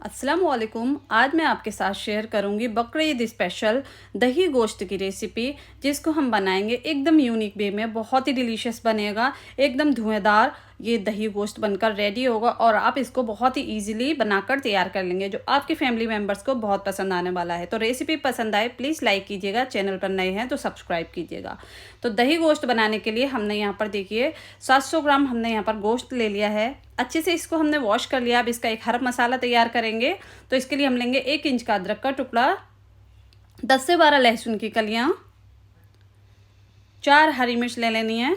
अस्सलामुअलैकुम। आज मैं आपके साथ शेयर करूंगी बकरीद स्पेशल दही गोश्त की रेसिपी, जिसको हम बनाएंगे एकदम यूनिक वे में। बहुत ही डिलीशियस बनेगा, एकदम धुएंधार ये दही गोश्त बनकर रेडी होगा और आप इसको बहुत ही इजीली बनाकर तैयार कर लेंगे, जो आपके फैमिली मेम्बर्स को बहुत पसंद आने वाला है। तो रेसिपी पसंद आए प्लीज़ लाइक कीजिएगा, चैनल पर नए हैं तो सब्सक्राइब कीजिएगा। तो दही गोश्त बनाने के लिए हमने यहाँ पर देखिए 700 ग्राम हमने यहाँ पर गोश्त ले लिया है। अच्छे से इसको हमने वॉश कर लिया। अब इसका एक हरा मसाला तैयार करेंगे। तो इसके लिए हम लेंगे 1 इंच का अदरक का टुकड़ा, 10 से 12 लहसुन की कलियां, 4 हरी मिर्च ले लेनी है।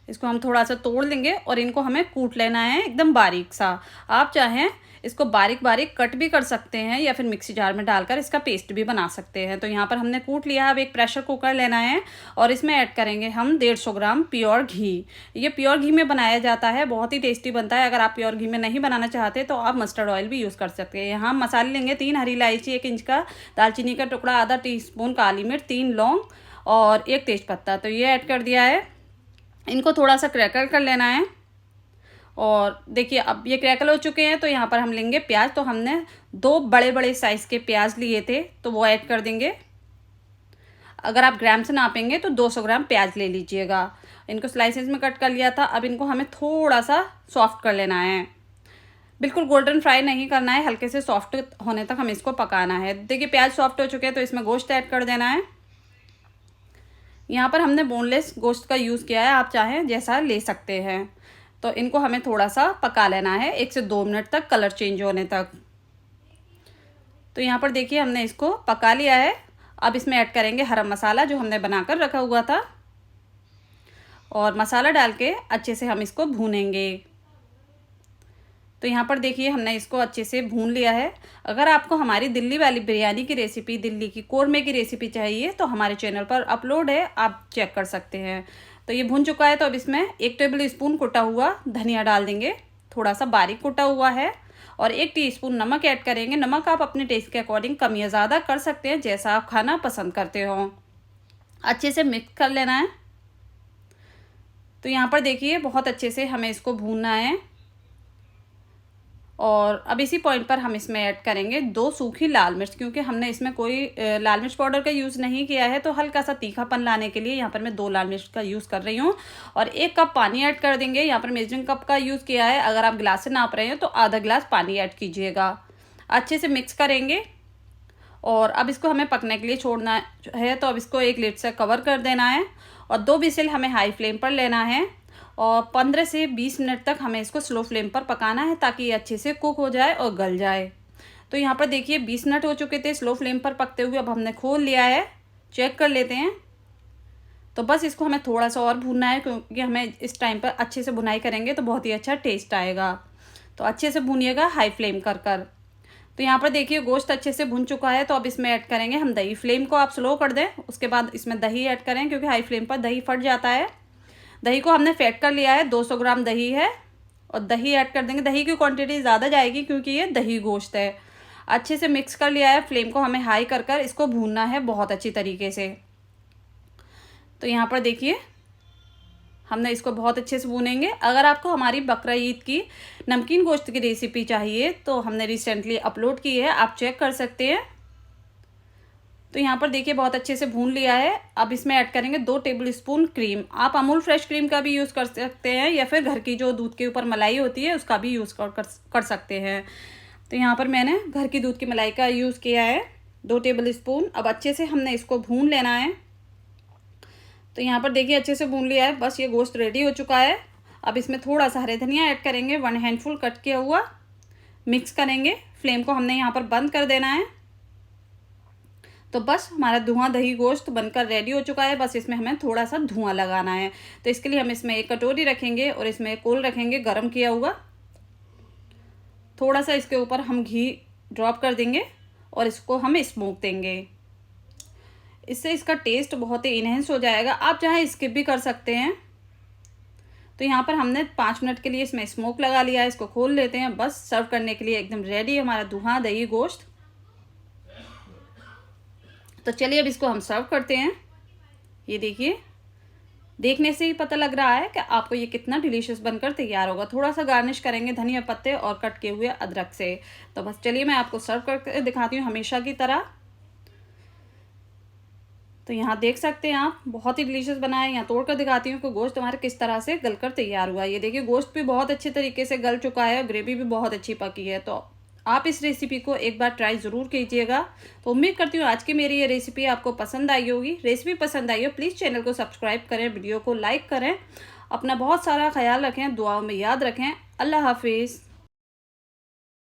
इसको हम थोड़ा सा तोड़ लेंगे और इनको हमें कूट लेना है एकदम बारीक सा। आप चाहें इसको बारीक बारीक कट भी कर सकते हैं या फिर मिक्सी जार में डालकर इसका पेस्ट भी बना सकते हैं। तो यहाँ पर हमने कूट लिया। अब एक प्रेशर कुकर लेना है और इसमें ऐड करेंगे हम 150 ग्राम प्योर घी। ये प्योर घी में बनाया जाता है, बहुत ही टेस्टी बनता है। अगर आप प्योर घी में नहीं बनाना चाहते तो आप मस्टर्ड ऑयल भी यूज़ कर सकते हैं। यहाँ मसाले लेंगे 3 हरी इलायची, 1 इंच का दालचीनी का टुकड़ा, आधा टीस्पून काली मिर्च, 3 लौंग और 1 तेज़पत्ता। तो ये ऐड कर दिया है। इनको थोड़ा सा क्रैकल कर लेना है। और देखिए अब ये क्रैकल हो चुके हैं। तो यहाँ पर हम लेंगे प्याज। तो हमने 2 बड़े बड़े साइज़ के प्याज लिए थे तो वो ऐड कर देंगे। अगर आप ग्राम से नापेंगे तो 200 ग्राम प्याज ले लीजिएगा। इनको स्लाइसेस में कट कर लिया था। अब इनको हमें थोड़ा सा सॉफ्ट कर लेना है। बिल्कुल गोल्डन फ्राई नहीं करना है, हल्के से सॉफ्ट होने तक हमें इसको पकाना है। देखिए प्याज सॉफ्ट हो चुके हैं तो इसमें गोश्त ऐड कर देना है। यहाँ पर हमने बोनलेस गोश्त का यूज़ किया है, आप चाहें जैसा ले सकते हैं। तो इनको हमें थोड़ा सा पका लेना है 1 से 2 मिनट तक, कलर चेंज होने तक। तो यहाँ पर देखिए हमने इसको पका लिया है। अब इसमें ऐड करेंगे हरा मसाला जो हमने बनाकर रखा हुआ था और मसाला डाल के अच्छे से हम इसको भूनेंगे। तो यहाँ पर देखिए हमने इसको अच्छे से भून लिया है। अगर आपको हमारी दिल्ली वाली बिरयानी की रेसिपी, दिल्ली की कोरमे की रेसिपी चाहिए तो हमारे चैनल पर अपलोड है, आप चेक कर सकते हैं। तो ये भून चुका है। तो अब इसमें 1 टेबल स्पून कुटा हुआ धनिया डाल देंगे, थोड़ा सा बारीक कुटा हुआ है। और 1 टीस्पून नमक ऐड करेंगे। नमक आप अपने टेस्ट के अकॉर्डिंग कम या ज़्यादा कर सकते हैं, जैसा आप खाना पसंद करते हो। अच्छे से मिक्स कर लेना है। तो यहाँ पर देखिए बहुत अच्छे से हमें इसको भूनना है। और अब इसी पॉइंट पर हम इसमें ऐड करेंगे 2 सूखी लाल मिर्च, क्योंकि हमने इसमें कोई लाल मिर्च पाउडर का यूज़ नहीं किया है। तो हल्का सा तीखापन लाने के लिए यहाँ पर मैं 2 लाल मिर्च का यूज़ कर रही हूँ। और 1 कप पानी ऐड कर देंगे। यहाँ पर मेजरिंग कप का यूज़ किया है, अगर आप गिलास से नाप रहे हैं तो आधा गिलास पानी ऐड कीजिएगा। अच्छे से मिक्स करेंगे और अब इसको हमें पकने के लिए छोड़ना है। तो अब इसको एक लिड से कवर कर देना है और 2 विसिल हमें हाई फ्लेम पर लेना है। और 15 से 20 मिनट तक हमें इसको स्लो फ्लेम पर पकाना है, ताकि ये अच्छे से कुक हो जाए और गल जाए। तो यहाँ पर देखिए 20 मिनट हो चुके थे स्लो फ्लेम पर पकते हुए। अब हमने खोल लिया है, चेक कर लेते हैं। तो बस इसको हमें थोड़ा सा और भूनना है, क्योंकि हमें इस टाइम पर अच्छे से भुनाई करेंगे तो बहुत ही अच्छा टेस्ट आएगा। तो अच्छे से भूनिएगा हाई फ्लेम कर कर। तो यहाँ पर देखिए गोश्त अच्छे से भुन चुका है। तो अब इसमें ऐड करेंगे हम दही। फ्लेम को आप स्लो कर दें, उसके बाद इसमें दही ऐड करें, क्योंकि हाई फ्लेम पर दही फट जाता है। दही को हमने फेंट कर लिया है, 200 ग्राम दही है और दही ऐड कर देंगे। दही की क्वांटिटी ज़्यादा जाएगी क्योंकि ये दही गोश्त है। अच्छे से मिक्स कर लिया है। फ्लेम को हमें हाई कर कर इसको भूनना है बहुत अच्छी तरीके से। तो यहाँ पर देखिए हमने इसको बहुत अच्छे से भूनेंगे। अगर आपको हमारी बकरा ईद की नमकीन गोश्त की रेसिपी चाहिए तो हमने रिसेंटली अपलोड की है, आप चेक कर सकते हैं। तो यहाँ पर देखिए बहुत अच्छे से भून लिया है। अब इसमें ऐड करेंगे 2 टेबल स्पून क्रीम। आप अमूल फ्रेश क्रीम का भी यूज़ कर सकते हैं या फिर घर की जो दूध के ऊपर मलाई होती है उसका भी यूज़ कर सकते हैं। तो यहाँ पर मैंने घर की दूध की मलाई का यूज़ किया है, 2 टेबल स्पून। अब अच्छे से हमने इसको भून लेना है। तो यहाँ पर देखिए अच्छे से भून लिया है, बस ये गोश्त रेडी हो चुका है। अब इसमें थोड़ा सा हरे धनिया ऐड करेंगे, 1 हैंडफुल कट किया हुआ। मिक्स करेंगे। फ्लेम को हमने यहाँ पर बंद कर देना है। तो बस हमारा धुआं दही गोश्त बनकर रेडी हो चुका है। बस इसमें हमें थोड़ा सा धुआं लगाना है। तो इसके लिए हम इसमें एक कटोरी रखेंगे और इसमें कोल रखेंगे गरम किया हुआ। थोड़ा सा इसके ऊपर हम घी ड्रॉप कर देंगे और इसको हम स्मोक देंगे। इससे इसका टेस्ट बहुत ही इन्हेंस हो जाएगा। आप चाहे स्किप भी कर सकते हैं। तो यहाँ पर हमने 5 मिनट के लिए इसमें स्मोक लगा लिया है। इसको खोल लेते हैं। बस सर्व करने के लिए एकदम रेडी है हमारा धुआं दही गोश्त। तो चलिए अब इसको हम सर्व करते हैं। ये देखिए देखने से ही पता लग रहा है कि आपको ये कितना डिलीशियस बनकर तैयार होगा। थोड़ा सा गार्निश करेंगे धनिया पत्ते और कट किए हुए अदरक से। तो बस चलिए मैं आपको सर्व करके दिखाती हूँ हमेशा की तरह। तो यहाँ देख सकते हैं आप, बहुत ही डिलीशियस बना है। यहाँ तोड़ कर दिखाती हूँ कि गोश्त हमारा किस तरह से गलकर तैयार हुआ है। ये देखिए गोश्त भी बहुत अच्छे तरीके से गल चुका है और ग्रेवी भी बहुत अच्छी पकी है। तो आप इस रेसिपी को एक बार ट्राई ज़रूर कीजिएगा। तो उम्मीद करती हूँ आज की मेरी ये रेसिपी आपको पसंद आई होगी। रेसिपी पसंद आई हो प्लीज़ चैनल को सब्सक्राइब करें, वीडियो को लाइक करें। अपना बहुत सारा ख्याल रखें, दुआओं में याद रखें। अल्लाह हाफिज़।